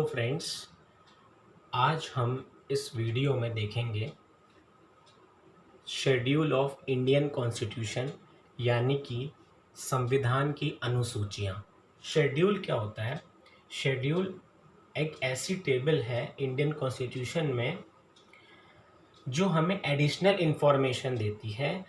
Friends, आज हम इस वीडियो में देखेंगे शेड्यूल ऑफ इंडियन कॉन्स्टिट्यूशन यानी कि संविधान की अनुसूचियाँ। शेड्यूल क्या होता है? शेड्यूल एक ऐसी टेबल है इंडियन कॉन्स्टिट्यूशन में जो हमें एडिशनल इन्फॉर्मेशन देती है,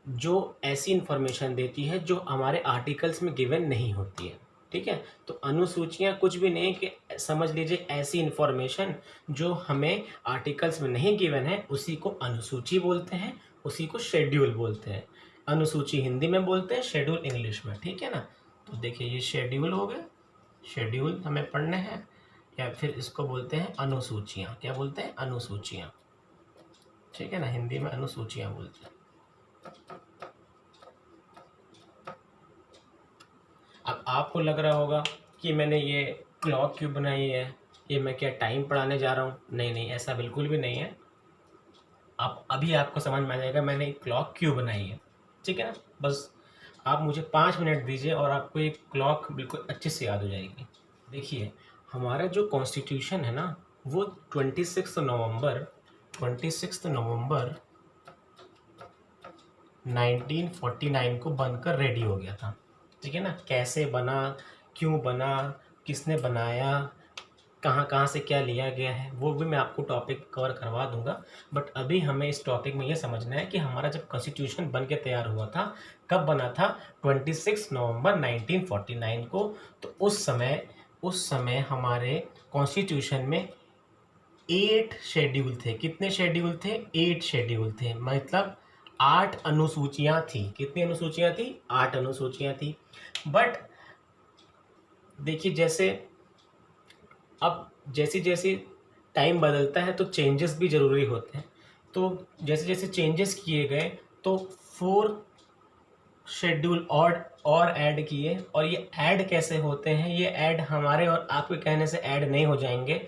जो ऐसी इन्फॉर्मेशन देती है जो हमारे आर्टिकल्स में गिवन नहीं होती है। ठीक है, तो अनुसूचियाँ कुछ भी नहीं कि समझ लीजिए ऐसी इन्फॉर्मेशन जो हमें आर्टिकल्स में नहीं गिवन है, उसी को अनुसूची बोलते हैं, उसी को शेड्यूल बोलते हैं। अनुसूची हिंदी में बोलते हैं, शेड्यूल इंग्लिश में। ठीक है ना। तो देखिए ये शेड्यूल हो गए, शेड्यूल हमें पढ़ने हैं, या फिर इसको बोलते हैं अनुसूचियाँ। क्या बोलते हैं? अनुसूचियाँ। ठीक है ना, हिंदी में अनुसूचियाँ बोलते हैं। अब आपको लग रहा होगा कि मैंने ये क्लॉक क्यों बनाई है, ये मैं क्या टाइम पढ़ाने जा रहा हूँ? नहीं नहीं, ऐसा बिल्कुल भी नहीं है। अब अभी आपको समझ में आ जाएगा मैंने एक क्लॉक क्यों बनाई है। ठीक है ना, बस आप मुझे 5 मिनट दीजिए और आपको एक क्लॉक बिल्कुल अच्छे से याद हो जाएगी। देखिए हमारा जो कॉन्स्टिट्यूशन है ना, वो 26 नवंबर 1949 को बनकर रेडी हो गया था। ठीक है ना। कैसे बना, क्यों बना, किसने बनाया, कहाँ कहाँ से क्या लिया गया है, वो भी मैं आपको टॉपिक कवर करवा दूंगा। बट अभी हमें इस टॉपिक में ये समझना है कि हमारा जब कॉन्स्टिट्यूशन बन के तैयार हुआ था, कब बना था? 26 नवंबर 1949 को। तो उस समय हमारे कॉन्स्टिट्यूशन में 8 शेड्यूल थे। कितने शेड्यूल थे? 8 शेड्यूल थे, मतलब 8 अनुसूचियाँ थी। कितनी अनुसूचियाँ थी? 8 अनुसूचियाँ थी। बट देखिए जैसे अब जैसे जैसे टाइम बदलता है तो चेंजेस भी ज़रूरी होते हैं। तो जैसे जैसे चेंजेस किए गए तो 4 शेड्यूल और ऐड किए। और ये ऐड कैसे होते हैं? ये ऐड हमारे और आपके कहने से ऐड नहीं हो जाएंगे,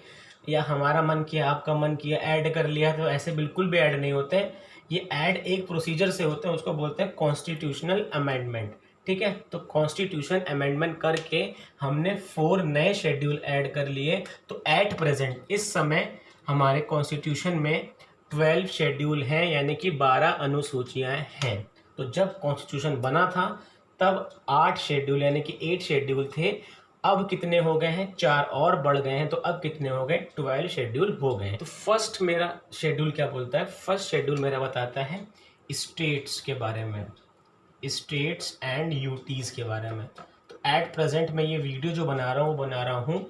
या हमारा मन किया, आपका मन किया, ऐड कर लिया, तो ऐसे बिल्कुल भी ऐड नहीं होते हैं। ये ऐड एक प्रोसीजर से होते हैं, उसको बोलते हैं कॉन्स्टिट्यूशनल अमेंडमेंट। ठीक है, तो कॉन्स्टिट्यूशन अमेंडमेंट करके हमने 4 नए शेड्यूल ऐड कर लिए। तो एट प्रेजेंट इस समय हमारे कॉन्स्टिट्यूशन में 12 शेड्यूल हैं, यानी कि 12 अनुसूचियाँ हैं। तो जब कॉन्स्टिट्यूशन बना था तब 8 शेड्यूल यानी कि 8 शेड्यूल थे। अब कितने हो गए हैं? 4 और बढ़ गए हैं, तो अब कितने हो गए? 12 शेड्यूल हो गए हैं। तो फर्स्ट मेरा शेड्यूल क्या बोलता है? फर्स्ट शेड्यूल मेरा बताता है स्टेट्स के बारे में, स्टेट्स एंड यूटीज़ के बारे में। तो एट प्रेजेंट मैं ये वीडियो जो बना रहा हूँ, वो बना रहा हूँ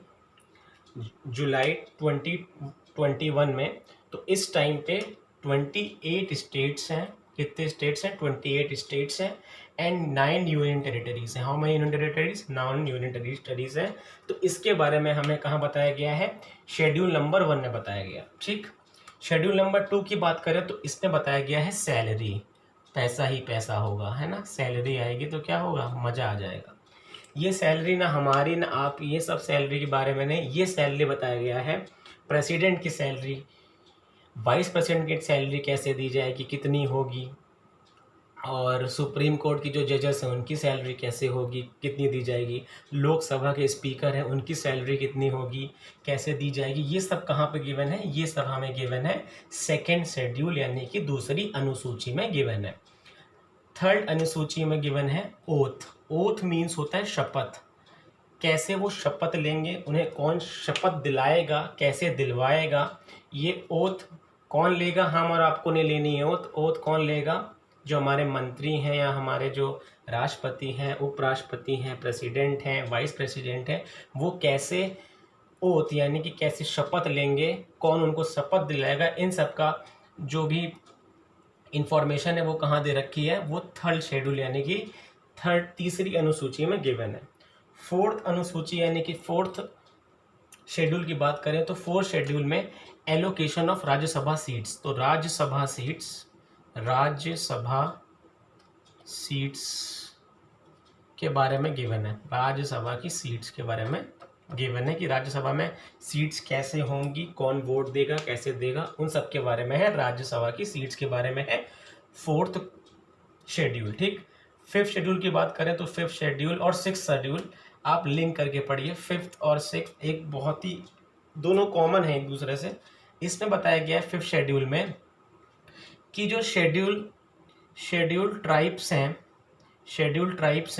जुलाई 2021 में। तो इस टाइम पे 28 स्टेट्स हैं। कितने स्टेट्स हैं? 28 स्टेट्स हैं एंड 9 यूनियन टेरिटरीज हैं। How many union territories? 9 union territories हैं। तो इसके बारे में हमें कहाँ बताया गया है? शेड्यूल नंबर 1 में बताया गया। ठीक, शेड्यूल नंबर 2 की बात करें तो इसमें बताया गया है सैलरी। पैसा ही पैसा होगा, है ना। सैलरी आएगी तो क्या होगा? मज़ा आ जाएगा। ये सैलरी ना हमारी ना आप, ये सब सैलरी के बारे में नहीं, ये सैलरी बताया गया है प्रेसिडेंट की सैलरी, वाइस प्रेसिडेंट की सैलरी कैसे दी जाएगी, कितनी होगी, और सुप्रीम कोर्ट की जो जजेस हैं उनकी सैलरी कैसे होगी, कितनी दी जाएगी, लोकसभा के स्पीकर हैं उनकी सैलरी कितनी होगी, कैसे दी जाएगी, ये सब कहाँ पे गिवन है? ये सब हमें गिवन है सेकेंड शेड्यूल यानी कि दूसरी अनुसूची में गिवन है। थर्ड अनुसूची में गिवन है ओथ। ओथ मीन्स होता है शपथ। कैसे वो शपथ लेंगे, उन्हें कौन शपथ दिलाएगा, कैसे दिलवाएगा, ये ओथ कौन लेगा? हम और आपको नहीं लेनी है ओथ। ओथ कौन लेगा? जो हमारे मंत्री हैं, या हमारे जो राष्ट्रपति हैं, उपराष्ट्रपति हैं, प्रेसिडेंट हैं, वाइस प्रेसिडेंट हैं, वो कैसे ओथ यानी कि कैसे शपथ लेंगे, कौन उनको शपथ दिलाएगा, इन सब का जो भी इंफॉर्मेशन है वो कहाँ दे रखी है? वो थर्ड शेड्यूल यानी कि तीसरी अनुसूची में गिवन है। फोर्थ अनुसूची यानी कि फोर्थ शेड्यूल की बात करें तो फोर्थ शेड्यूल में एलोकेशन ऑफ राज्यसभा सीट्स। तो राज्यसभा सीट्स के बारे में गिवन है। राज्यसभा की सीट्स के बारे में गिवन है कि राज्यसभा में सीट्स कैसे होंगी, कौन वोट देगा, कैसे देगा, उन सब के बारे में है। राज्यसभा की सीट्स के बारे में है फोर्थ शेड्यूल। ठीक, फिफ्थ शेड्यूल की बात करें तो फिफ्थ शेड्यूल और सिक्स शेड्यूल आप लिंक करके पढ़िए। फिफ्थ और सिक्स एक बहुत ही दोनों कॉमन है एक दूसरे से। इसमें बताया गया है 5th शेड्यूल में कि जो शेड्यूल ट्राइब्स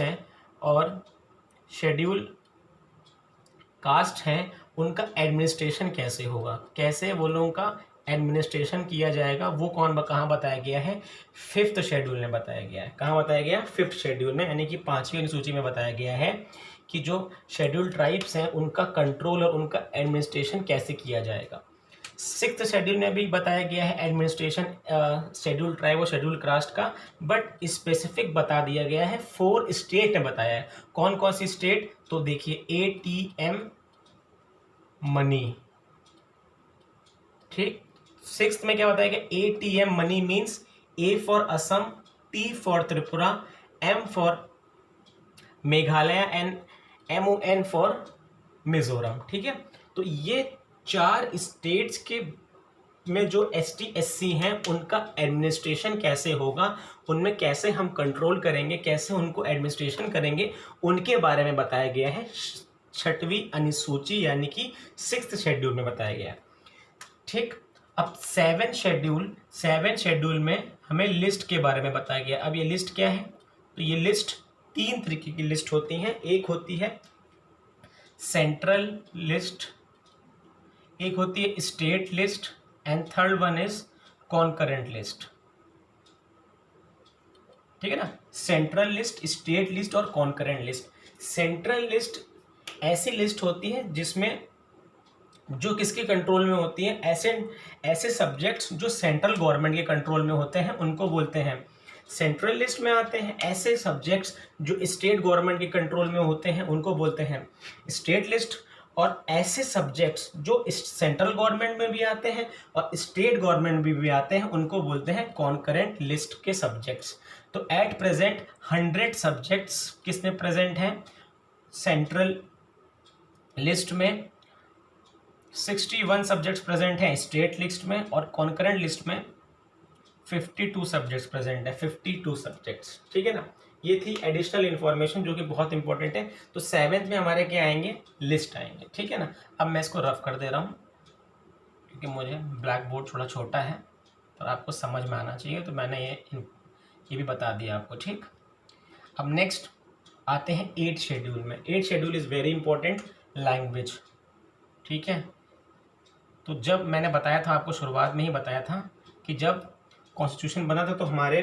हैं और शेड्यूल कास्ट हैं, उनका एडमिनिस्ट्रेशन कैसे होगा, कैसे वो लोगों का एडमिनिस्ट्रेशन किया जाएगा, वो कहाँ बताया गया है, 5th शेड्यूल में बताया गया है। कहाँ बताया गया है? 5th शेड्यूल में, यानी कि 5वीं अनुसूची में बताया गया है कि जो शेड्यूल ट्राइब्स हैं उनका कंट्रोल और उनका एडमिनिस्ट्रेशन कैसे किया जाएगा। 6th शेड्यूल में भी बताया गया है एडमिनिस्ट्रेशन शेड्यूल ट्राइब और शेड्यूल कास्ट का, बट स्पेसिफिक बता दिया गया है, 4 स्टेट में बताया है। कौन कौन सी स्टेट? तो देखिए ATM मनी, ठीक। 6th में क्या बताया गया? ATM money means A for Assam, T for Tripura, M for Meghalaya and MON for Mizoram, ठीक है। तो ये 4 स्टेट्स के में जो ST SC हैं उनका एडमिनिस्ट्रेशन कैसे होगा, उनमें कैसे हम कंट्रोल करेंगे, कैसे उनको एडमिनिस्ट्रेशन करेंगे, उनके बारे में बताया गया है 6वीं अनुसूची यानी कि 6th शेड्यूल में बताया गया है, ठीक। अब 7th शेड्यूल में हमें लिस्ट के बारे में बताया गया। अब ये लिस्ट क्या है? तो ये लिस्ट 3 तरीके की लिस्ट होती हैं। एक होती है सेंट्रल लिस्ट, एक होती है state list, and third one is concurrent list, ठीक है ना। सेंट्रल लिस्ट, स्टेट लिस्ट और कॉन्करेंट लिस्ट। सेंट्रल लिस्ट ऐसी लिस्ट होती है जिसमें जो किसके कंट्रोल में होती है, ऐसे सब्जेक्ट्स जो सेंट्रल गवर्नमेंट के कंट्रोल में होते हैं उनको बोलते हैं। सेंट्रल लिस्ट में आते हैं ऐसे सब्जेक्ट्स जो स्टेट गवर्नमेंट के कंट्रोल में होते हैं उनको बोलते हैं स्टेट लिस्ट, और ऐसे सब्जेक्ट्स जो सेंट्रल गवर्नमेंट में भी आते हैं और स्टेट गवर्नमेंट में भी आते हैं उनको बोलते हैं कॉन्करेंट लिस्ट के सब्जेक्ट्स। तो एट प्रेजेंट 100 सब्जेक्ट्स किसमें प्रेजेंट हैं? सेंट्रल लिस्ट में 61 सब्जेक्ट्स प्रेजेंट हैं स्टेट लिस्ट में, और कॉन्करेंट लिस्ट में 52 सब्जेक्ट्स प्रेजेंट है, 52 सब्जेक्ट्स, ठीक है ना। ये थी एडिशनल इन्फॉर्मेशन जो कि बहुत इंपॉर्टेंट है। तो 7th में हमारे क्या आएंगे? लिस्ट आएंगे, ठीक है ना। अब मैं इसको रफ कर दे रहा हूँ क्योंकि मुझे ब्लैक बोर्ड थोड़ा छोटा है और आपको समझ में आना चाहिए, तो मैंने ये भी बता दिया आपको, ठीक। अब नेक्स्ट आते हैं 8th शेड्यूल में। 8th schedule is very important, language, ठीक है। तो जब मैंने बताया था आपको, शुरुआत में ही बताया था कि जब कॉन्स्टिट्यूशन बना था तो हमारे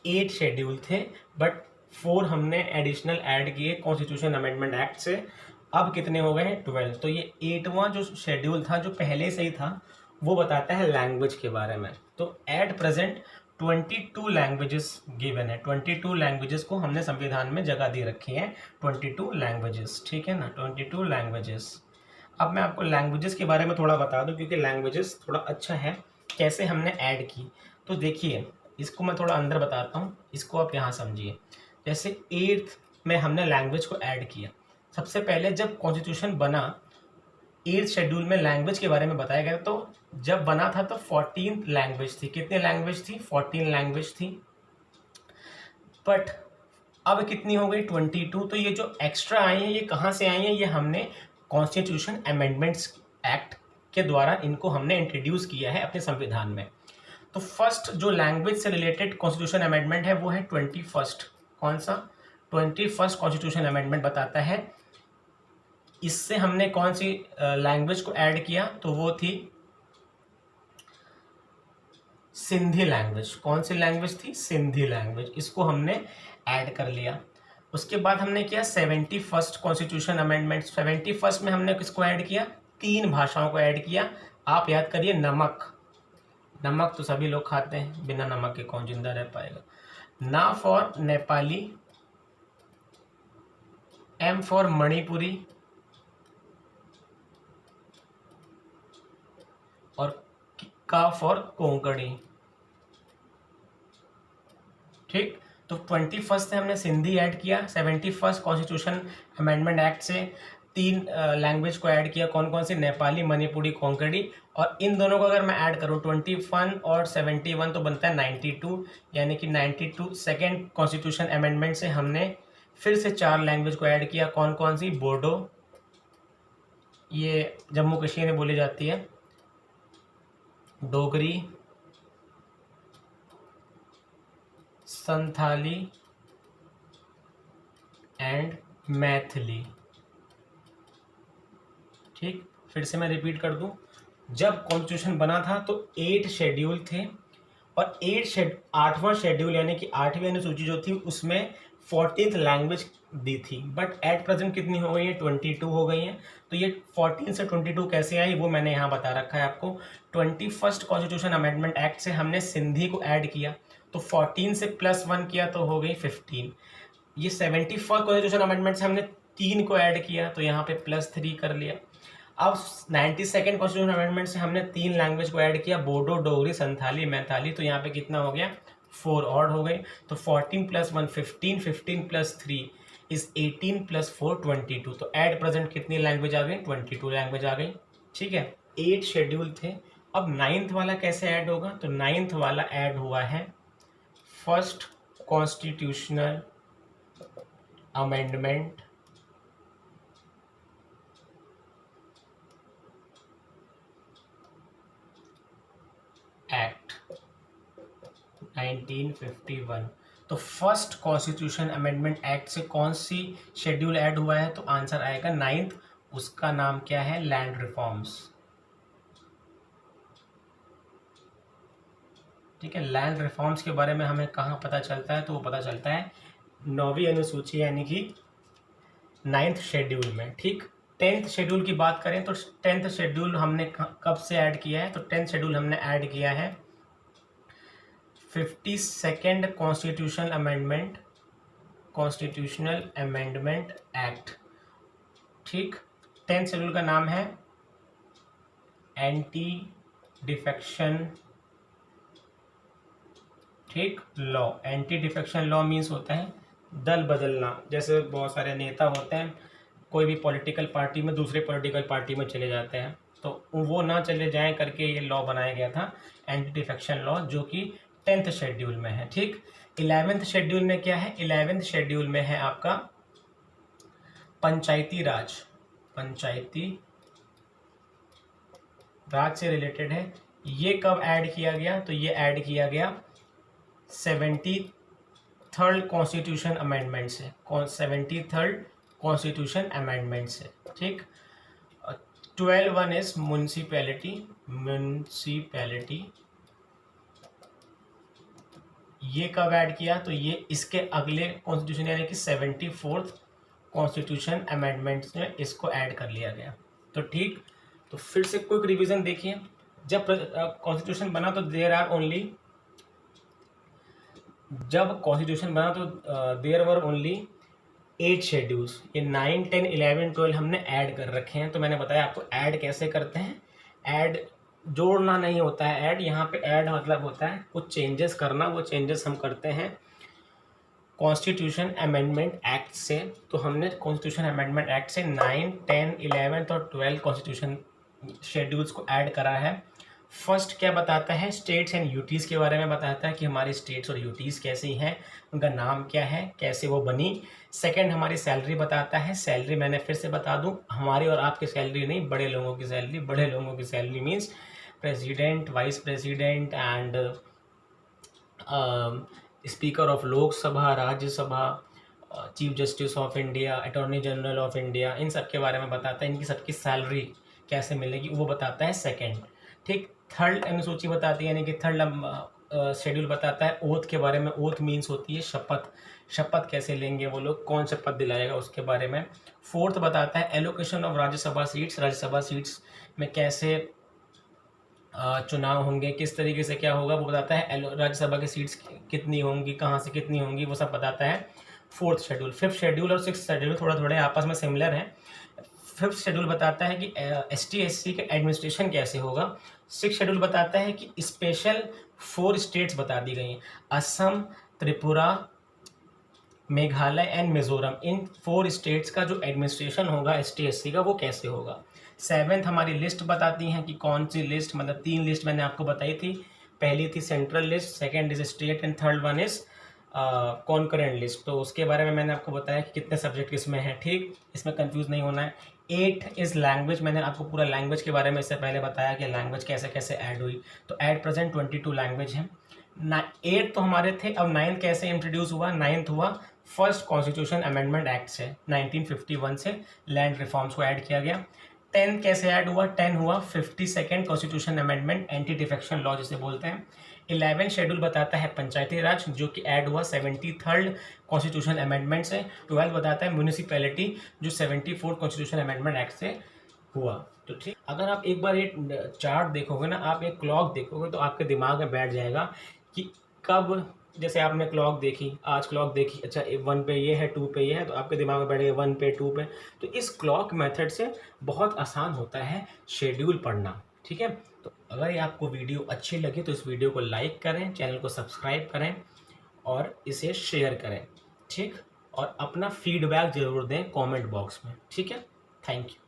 8 शेड्यूल थे, बट 4 हमने एडिशनल ऐड किए कॉन्स्टिट्यूशन अमेंडमेंट एक्ट से। अब कितने हो गए हैं? 12। तो ये 8वां जो शेड्यूल था जो पहले से ही था वो बताता है लैंग्वेज के बारे में। तो एट प्रेजेंट 22 लैंग्वेजेस गिवन है, 22 लैंग्वेजेस को हमने संविधान में जगह दे रखी है, 22 लैंग्वेजेस, ठीक है ना, 22 लैंग्वेजेस। अब मैं आपको लैंग्वेजेस के बारे में थोड़ा बता दूं क्योंकि लैंग्वेजेस थोड़ा अच्छा है कैसे हमने ऐड की। तो देखिए इसको मैं थोड़ा अंदर बताता हूँ, इसको आप यहाँ समझिए। जैसे 8th में हमने लैंग्वेज को ऐड किया। सबसे पहले जब कॉन्स्टिट्यूशन बना 8th शेड्यूल में लैंग्वेज के बारे में बताया गया, तो जब बना था तो 14 लैंग्वेज थी। कितनी लैंग्वेज थी? 14 लैंग्वेज थी। बट अब कितनी हो गई? 22। तो ये जो एक्स्ट्रा आई हैं ये कहाँ से आई हैं? ये हमने कॉन्स्टिट्यूशन अमेंडमेंट्स एक्ट के द्वारा इनको हमने इंट्रोड्यूस किया है अपने संविधान में। तो फर्स्ट जो लैंग्वेज से रिलेटेड कॉन्स्टिट्यूशन अमेंडमेंट है वो है 21st। कौन सा? 21st कॉन्स्टिट्यूशन अमेंडमेंट बताता है। इससे हमने कौन सी लैंग्वेज को ऐड किया? तो वो थी सिंधी लैंग्वेज। कौन सी लैंग्वेज थी? सिंधी लैंग्वेज। इसको हमने ऐड कर लिया। उसके बाद हमने किया 71st कॉन्स्टिट्यूशन अमेंडमेंट। 71st में हमने किसको ऐड किया? 3 भाषाओं को ऐड किया। आप याद करिए, नमक, नमक तो सभी लोग खाते हैं, बिना नमक के कौन जिंदा रह पाएगा। ना for Nepali, M for Manipuri, और का फॉर कोंकणी, ठीक। तो 21st से हमने सिंधी ऐड किया। 71st कॉन्स्टिट्यूशन अमेंडमेंट एक्ट से 3 लैंग्वेज को ऐड किया। कौन कौन सी? नेपाली, मणिपुरी, कोंकणी। और इन दोनों को अगर मैं ऐड करूँ 21 और 71 तो बनता है 92, यानी कि 92 सेकेंड कॉन्स्टिट्यूशन अमेंडमेंट से हमने फिर से 4 लैंग्वेज को ऐड किया। कौन कौन सी? बोडो, ये जम्मू कश्मीर में बोली जाती है, डोगरी, संथाली एंड मैथिली। ठीक, फिर से मैं रिपीट कर दूं, जब कॉन्स्टिट्यूशन बना था तो 8 शेड्यूल थे और 8वां शेड्यूल यानी कि 8वीं अनुसूची जो थी उसमें 14th लैंग्वेज दी थी, बट एट प्रेजेंट कितनी हो गई है, 22 हो गई हैं। तो ये 14 से 22 कैसे आई वो मैंने यहाँ बता रखा है आपको। 21st कॉन्स्टिट्यूशन अमेंडमेंट एक्ट से हमने सिंधी को ऐड किया, तो 14 से +1 किया तो हो गई 15। ये 74 कॉन्स्टिट्यूशन अमेंडमेंट से हमने 3 को ऐड किया तो यहाँ पे +3 कर लिया। अब 92nd कॉन्स्टिट्यूशन अमेंडमेंट से हमने 3 लैंग्वेज को ऐड किया, बोडो, डोगरी, संथाली, मैथाली, तो यहाँ पे कितना हो गया, 4 और हो गए। तो 14 + 1 15, 15 + 3 इज 18 + 4 22। तो एट प्रेजेंट कितनी लैंग्वेज आ गई, 22 लैंग्वेज आ गई। ठीक है, 8 शेड्यूल थे। अब 9th वाला कैसे ऐड होगा, तो 9th वाला ऐड हुआ है फर्स्ट कॉन्स्टिट्यूशनल अमेंडमेंट एक्ट 1951। तो फर्स्ट कॉन्स्टिट्यूशन अमेंडमेंट एक्ट से कौन सी शेड्यूल ऐड हुआ है, तो आंसर आएगा 9th। उसका नाम क्या है, लैंड रिफॉर्म्स। ठीक है, लैंड रिफॉर्म्स के बारे में हमें कहाँ पता चलता है, तो वो पता चलता है 9वीं अनुसूची यानी कि 9th शेड्यूल में। ठीक, 10th शेड्यूल की बात करें तो 10th शेड्यूल हमने कब से ऐड किया है, तो 10th शेड्यूल हमने ऐड किया है 52nd कॉन्स्टिट्यूशनल अमेंडमेंट एक्ट। ठीक, 10th शेड्यूल का नाम है एंटी डिफेक्शन, ठीक, law. Anti defection law means होता है दल बदलना। जैसे बहुत सारे नेता होते हैं, कोई भी पॉलिटिकल पार्टी में दूसरे पॉलिटिकल पार्टी में चले जाते हैं, तो वो ना चले जाएं करके ये लॉ बनाया गया था, एंटी डिफेक्शन लॉ, जो कि 10th शेड्यूल में है। ठीक, 11th शेड्यूल में क्या है, 11th शेड्यूल में है आपका पंचायती राज से रिलेटेड है। ये कब ऐड किया गया, तो ये ऐड किया गया 73rd कॉन्स्टिट्यूशन अमेंडमेंट से, 73rd कॉन्स्टिट्यूशन अमेंडमेंट से। ठीक, 12 इज म्यूनसिपैलिटी, ये कब ऐड किया, तो ये इसके अगले कॉन्स्टिट्यूशन यानी कि 74th कॉन्स्टिट्यूशन अमेंडमेंट में इसको ऐड कर लिया गया। तो ठीक, तो फिर से क्विक रिवीजन देखिए, जब कॉन्स्टिट्यूशन बना तो जब कॉन्स्टिट्यूशन बना तो देयर वर ओनली 8 शेड्यूल्स। ये 9, 10, 11, 12 हमने ऐड कर रखे हैं। तो मैंने बताया आपको ऐड कैसे करते हैं। ऐड जोड़ना नहीं होता है, ऐड यहाँ पे ऐड मतलब होता है कुछ चेंजेस करना। वो चेंजेस हम करते हैं कॉन्स्टिट्यूशन अमेंडमेंट एक्ट से। तो हमने कॉन्स्टिट्यूशन अमेंडमेंट एक्ट से 9, 10, 11 और 12 कॉन्स्टिट्यूशन शेड्यूल्स को ऐड करा है। फर्स्ट क्या बताता है, स्टेट्स एंड यूटीज़ के बारे में बताता है कि हमारी स्टेट्स और यूटीज़ कैसी हैं, उनका नाम क्या है, कैसे वो बनी। सेकंड हमारी सैलरी बताता है। सैलरी मैंने फिर से बता दूं, हमारी और आपकी सैलरी नहीं, बड़े लोगों की सैलरी। बड़े लोगों की salary means president, vice president and speaker of Lok Sabha, Rajya Sabha, chief justice of India, attorney general of India, इन सब के बारे में बताता है। इनकी सबकी सैलरी कैसे मिलेगी वो बताता है सेकंड। ठीक, थर्ड अनुसूची बताती है यानी कि थर्ड शेड्यूल बताता है ओथ के बारे में। ओथ मीन्स होती है शपथ, शपथ कैसे लेंगे वो लोग, कौन शपथ दिलाएगा उसके बारे में। फोर्थ बताता है allocation of Rajya Sabha seats, Rajya Sabha seats में कैसे चुनाव होंगे, किस तरीके से क्या होगा वो बताता है। राज्यसभा की सीट्स कितनी होंगी, कहाँ से कितनी होंगी, वो सब बताता है फोर्थ शेड्यूल। फिफ्थ शेड्यूल और सिक्स्थ शेड्यूल थोड़ा थोड़े आपस में सिमिलर हैं। फिफ्थ शेड्यूल बताता है कि ST SC के एडमिनिस्ट्रेशन कैसे होगा। सिक्स शेड्यूल बताता है कि स्पेशल 4 स्टेट्स बता दी गई हैं, Assam, Tripura, Meghalaya and Mizoram. In 4 states का जो एडमिनिस्ट्रेशन होगा ST SC का वो कैसे होगा। सेवेंथ हमारी लिस्ट बताती हैं कि कौन सी लिस्ट, मतलब 3 लिस्ट मैंने आपको बताई थी। पहली थी central list, second is state and third one is concurrent list, तो उसके बारे में मैंने आपको बताया कि कितने सब्जेक्ट किसमें हैं, ठीक, इसमें कंफ्यूज नहीं होना है। 8 इज़ लैंग्वेज, मैंने आपको पूरा लैंग्वेज के बारे में इससे पहले बताया कि लैंग्वेज कैसे कैसे ऐड हुई। तो एट प्रेजेंट 22 लैंग्वेज हैं। 8 तो हमारे थे, अब 9 कैसे इंट्रोड्यूस हुआ? 9th हुआ फर्स्ट कॉन्स्टिट्यूशन अमेंडमेंट एक्ट से, 1951 से लैंड रिफॉर्म्स को ऐड किया गया। 10 कैसे ऐड हुआ? 10 हुआ 52nd constitution amendment, anti defection law जिसे बोलते हैं। 11 शेड्यूल बताता है पंचायती राज, जो कि ऐड हुआ 73rd कॉन्स्टिट्यूशन अमेंडमेंट से। 12 बताता है म्यूनिसिपैलिटी, जो 74th कॉन्स्टिट्यूशन अमेंडमेंट एक्ट से हुआ। तो ठीक, अगर आप एक बार एक चार्ट देखोगे ना, आप एक क्लॉक देखोगे तो आपके दिमाग में बैठ जाएगा कि कब, जैसे आपने क्लॉक देखी, आज क्लॉक देखी, अच्छा 1 पे ये है, 2 पे ये है, तो आपके दिमाग में बैठेगा 1 पे 2 पे। तो इस क्लॉक मेथड से बहुत आसान होता है शेड्यूल पढ़ना, ठीक है। तो अगर ये आपको वीडियो अच्छी लगी तो इस वीडियो को लाइक करें, चैनल को सब्सक्राइब करें और इसे शेयर करें, ठीक, और अपना फीडबैक ज़रूर दें कमेंट बॉक्स में, ठीक है। Thank you.